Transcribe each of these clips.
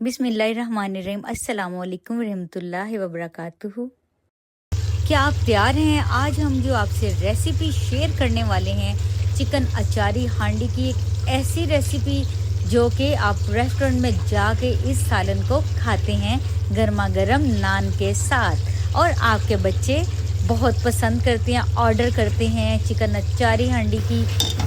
बिस्मिल्लाहिर्रहमानिर्रहीम। अस्सलाम वालेकुम रहमतुल्लाहि व बरकातुहू। क्या आप तैयार हैं? आज हम जो आपसे रेसिपी शेयर करने वाले हैं चिकन अचारी हांडी की, एक ऐसी रेसिपी जो कि आप रेस्टोरेंट में जाके इस सालन को खाते हैं गर्मा गर्म नान के साथ, और आपके बच्चे बहुत पसंद करते हैं, ऑर्डर करते हैं चिकन अचारी हांडी की।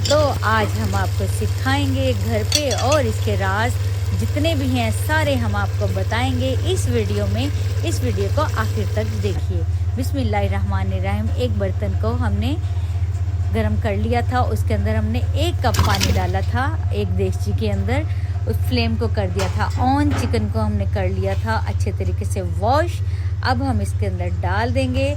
तो आज हम आपको सिखाएंगे घर पे, और इसके राज जितने भी हैं सारे हम आपको बताएंगे इस वीडियो में। इस वीडियो को आखिर तक देखिए। बिस्मिल्लाहिर्रहमानिर्रहीम। एक बर्तन को हमने गरम कर लिया था, उसके अंदर हमने 1 कप पानी डाला था, एक देगची के अंदर। उस फ्लेम को कर दिया था ऑन। चिकन को हमने कर लिया था अच्छे तरीके से वॉश। अब हम इसके अंदर डाल देंगे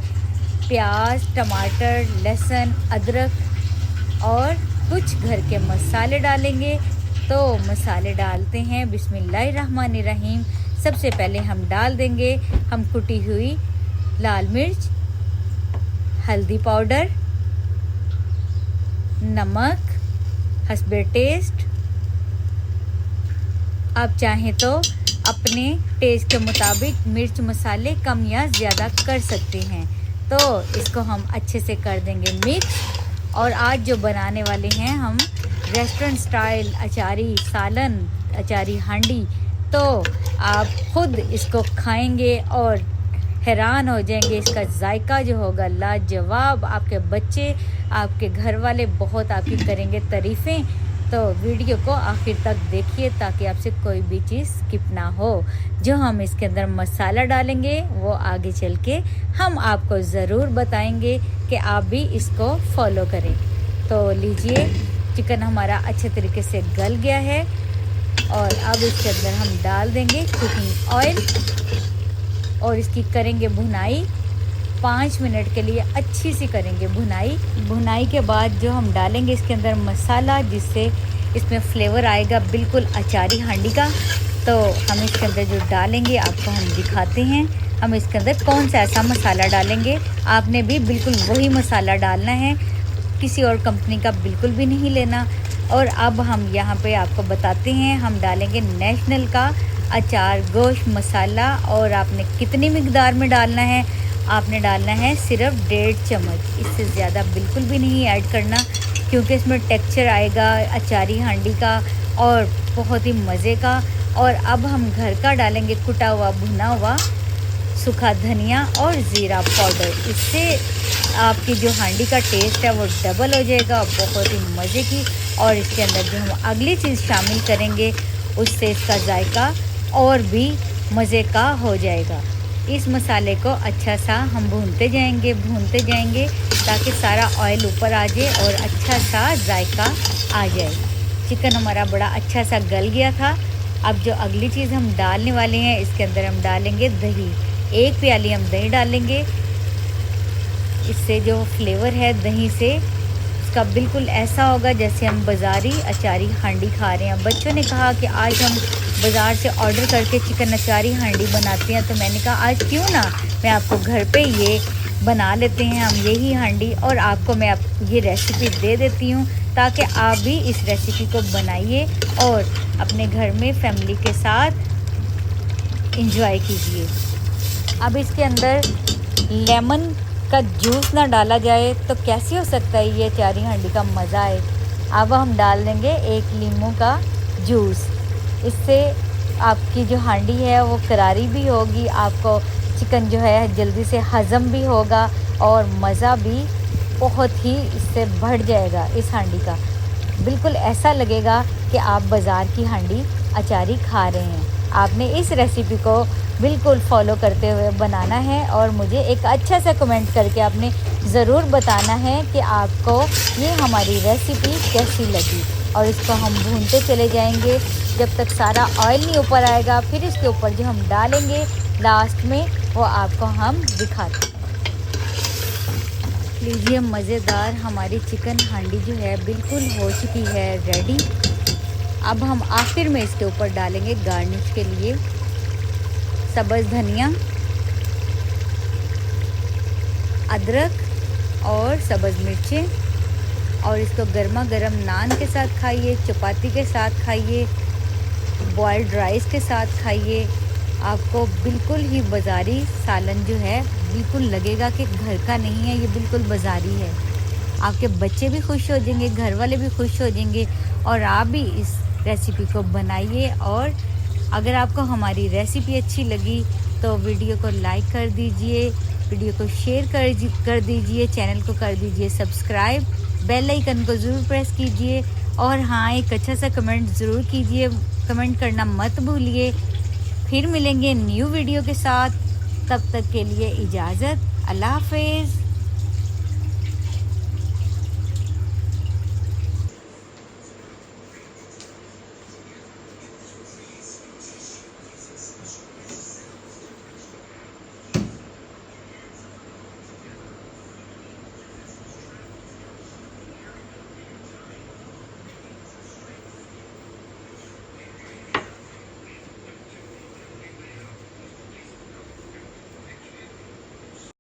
प्याज, टमाटर, लहसुन, अदरक और कुछ घर के मसाले डालेंगे। तो मसाले डालते हैं। बिस्मिल्लाहिर्रहमानिर्रहीम। सबसे पहले हम डाल देंगे हम कुटी हुई लाल मिर्च, हल्दी पाउडर, नमक हस्बे टेस्ट। आप चाहें तो अपने टेस्ट के मुताबिक मिर्च मसाले कम या ज़्यादा कर सकते हैं। तो इसको हम अच्छे से कर देंगे मिक्स। और आज जो बनाने वाले हैं हम रेस्टोरेंट स्टाइल अचारी सालन, अचारी हांडी। तो आप खुद इसको खाएंगे और हैरान हो जाएंगे। इसका जायका जो होगा लाजवाब। आपके बच्चे, आपके घर वाले बहुत आपकी करेंगे तारीफ़ें। तो वीडियो को आखिर तक देखिए ताकि आपसे कोई भी चीज़ स्किप ना हो। जो हम इसके अंदर मसाला डालेंगे वो आगे चल के हम आपको ज़रूर बताएंगे कि आप भी इसको फॉलो करें। तो लीजिए, चिकन हमारा अच्छे तरीके से गल गया है, और अब इसके अंदर हम डाल देंगे कुकिंग ऑयल और इसकी करेंगे भुनाई। 5 मिनट के लिए अच्छी सी करेंगे भुनाई। भुनाई के बाद जो हम डालेंगे इसके अंदर मसाला, जिससे इसमें फ्लेवर आएगा बिल्कुल अचारी हांडी का। तो हम इसके अंदर जो डालेंगे आपको हम दिखाते हैं। हम इसके अंदर कौन सा ऐसा मसाला डालेंगे। आपने भी बिल्कुल वही मसाला डालना है, किसी और कंपनी का बिल्कुल भी नहीं लेना। और अब हम यहाँ पे आपको बताते हैं, हम डालेंगे नेशनल का अचार गोश्त मसाला। और आपने कितनी मिकदार में डालना है? आपने डालना है सिर्फ 1.5 चम्मच, इससे ज़्यादा बिल्कुल भी नहीं ऐड करना, क्योंकि इसमें टेक्सचर आएगा अचारी हांडी का और बहुत ही मज़े का। और अब हम घर का डालेंगे कुटा हुआ भुना हुआ सूखा धनिया और ज़ीरा पाउडर। इससे आपकी जो हांडी का टेस्ट है वो डबल हो जाएगा, बहुत ही मज़े की। और इसके अंदर जो हम अगली चीज़ शामिल करेंगे उससे इसका जायका और भी मज़े का हो जाएगा। इस मसाले को अच्छा सा हम भूनते जाएंगे ताकि सारा ऑयल ऊपर आ जाए और अच्छा सा जायका आ जाए। चिकन हमारा बड़ा अच्छा सा गल गया था। अब जो अगली चीज़ हम डालने वाले हैं, इसके अंदर हम डालेंगे दही। 1 प्याली हम दही डालेंगे। इससे जो फ्लेवर है दही से इसका बिल्कुल ऐसा होगा जैसे हम बाज़ारी अचारी हांडी खा रहे हैं। बच्चों ने कहा कि आज हम बाज़ार से ऑर्डर करके चिकन अचारी हांडी बनाते हैं, तो मैंने कहा आज क्यों ना मैं आपको घर पे ये बना लेते हैं हम यही हांडी, और आपको मैं ये रेसिपी दे देती हूँ ताकि आप भी इस रेसिपी को बनाइए और अपने घर में फैमिली के साथ एंजॉय कीजिए। अब इसके अंदर लेमन का जूस ना डाला जाए तो कैसे हो सकता है ये अचारी हांडी का मज़ा आए। अब हम डाल देंगे 1 लीमू का जूस। इससे आपकी जो हांडी है वो करारी भी होगी, आपको चिकन जो है जल्दी से हज़म भी होगा और मज़ा भी बहुत ही इससे बढ़ जाएगा इस हांडी का। बिल्कुल ऐसा लगेगा कि आप बाज़ार की हांडी अचारी खा रहे हैं। आपने इस रेसिपी को बिल्कुल फॉलो करते हुए बनाना है और मुझे एक अच्छा सा कमेंट करके आपने ज़रूर बताना है कि आपको ये हमारी रेसिपी कैसी लगी। और इसको हम भूनते चले जाएंगे जब तक सारा ऑयल नहीं ऊपर आएगा। फिर इसके ऊपर जो हम डालेंगे लास्ट में वो आपको हम दिखाते हैं। लीजिए, मज़ेदार हमारी चिकन हांडी जो है बिल्कुल हो चुकी है रेडी। अब हम आखिर में इसके ऊपर डालेंगे गार्निश के लिए सब्ज़ धनिया, अदरक और सब्ज़ मिर्चें। और इसको गर्मा गर्म नान के साथ खाइए, चपाती के साथ खाइए, बॉइल्ड राइस के साथ खाइए। आपको बिल्कुल ही बाज़ारी सालन जो है बिल्कुल लगेगा कि घर का नहीं है, ये बिल्कुल बाज़ारी है। आपके बच्चे भी खुश हो जाएंगे, घर वाले भी खुश हो जाएंगे और आप भी इस रेसिपी को बनाइए। और अगर आपको हमारी रेसिपी अच्छी लगी तो वीडियो को लाइक कर दीजिए, वीडियो को शेयर कर दीजिए, चैनल को कर दीजिए सब्सक्राइब, बेल आइकन को ज़रूर प्रेस कीजिए और हाँ, एक अच्छा सा कमेंट ज़रूर कीजिए, कमेंट करना मत भूलिए। फिर मिलेंगे न्यू वीडियो के साथ, तब तक के लिए इजाज़त, अल्लाह हाफिज़।